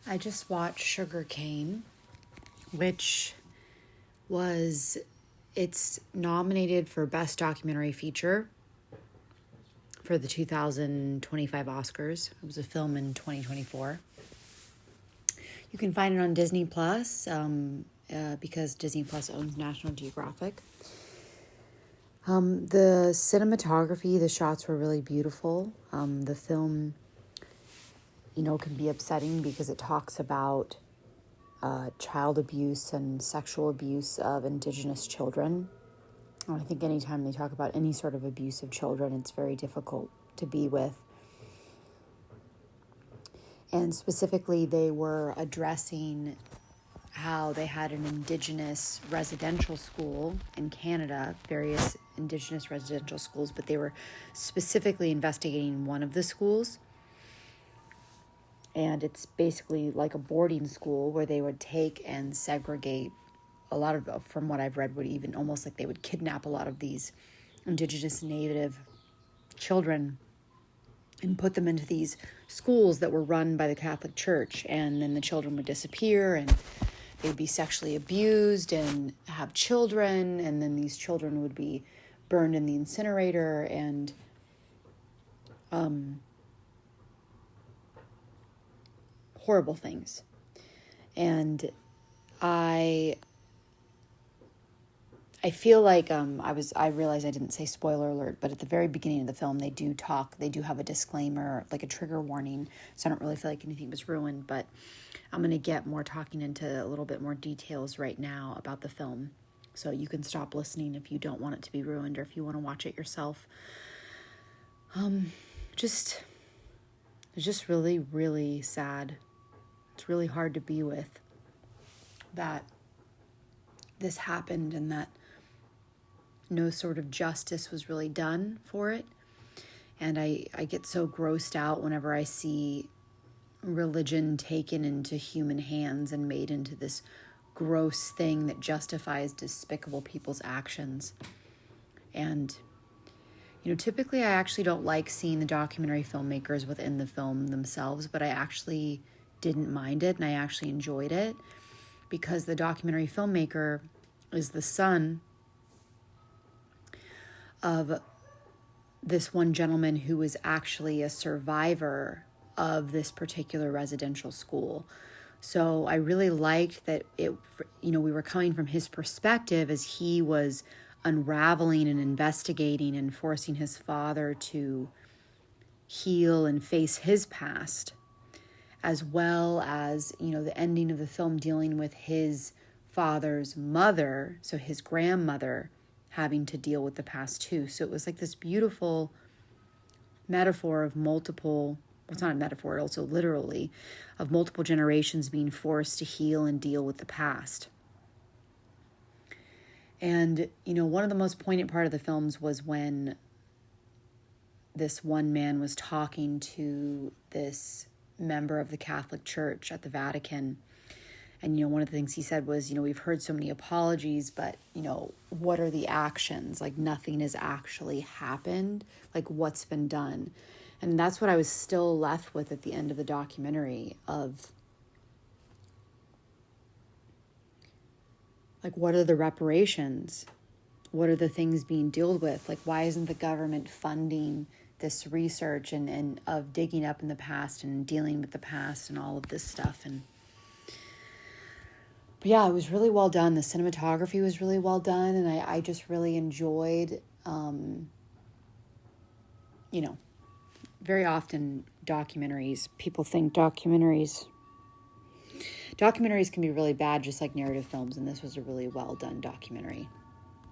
I just watched Sugarcane, which it's nominated for Best Documentary Feature for the 2025 Oscars. It was a film in 2024. You can find it on Disney Plus because Disney Plus owns National Geographic. The cinematography, the shots were really beautiful. The film, can be upsetting because it talks about child abuse and sexual abuse of Indigenous children. I think anytime they talk about any sort of abuse of children, it's very difficult to be with. And specifically, they were addressing how they had an Indigenous residential school in Canada, various Indigenous residential schools, but they were specifically investigating one of the schools. And it's basically like a boarding school where they would take and segregate a lot of, from what I've read, would even almost like they would kidnap a lot of these Indigenous Native children and put them into these schools that were run by the Catholic Church. And then the children would disappear and they'd be sexually abused and have children. And then these children would be burned in the incinerator and horrible things. And I feel like I realized I didn't say spoiler alert, but at the very beginning of the film they do have a disclaimer, like a trigger warning, so I don't really feel like anything was ruined, but I'm going to get more talking into a little bit more details right now about the film. So you can stop listening if you don't want it to be ruined or if you want to watch it yourself. It's just really, really sad. It's really hard to be with that this happened and that no sort of justice was really done for it. And I get so grossed out whenever I see religion taken into human hands and made into this gross thing that justifies despicable people's actions. And typically I actually don't like seeing the documentary filmmakers within the film themselves, but I actually didn't mind it and I actually enjoyed it because the documentary filmmaker is the son of this one gentleman who was actually a survivor of this particular residential school. So I really liked that we were coming from his perspective as he was unraveling and investigating and forcing his father to heal and face his past, as well as, the ending of the film dealing with his father's mother, so his grandmother, having to deal with the past too. So it was like this beautiful metaphor of multiple, well, it's not a metaphor, also literally, of multiple generations being forced to heal and deal with the past. And, one of the most poignant part of the films was when this one man was talking to this member of the Catholic Church at the Vatican. And, one of the things he said was, we've heard so many apologies, but, what are the actions? Like nothing has actually happened. Like what's been done? And that's what I was still left with at the end of the documentary of, like, what are the reparations? What are the things being dealt with? Like, why isn't the government funding this research and of digging up in the past and dealing with the past and all of this stuff? But yeah, it was really well done. The cinematography was really well done. And I just really enjoyed, very often documentaries, people think documentaries can be really bad, just like narrative films. And this was a really well done documentary.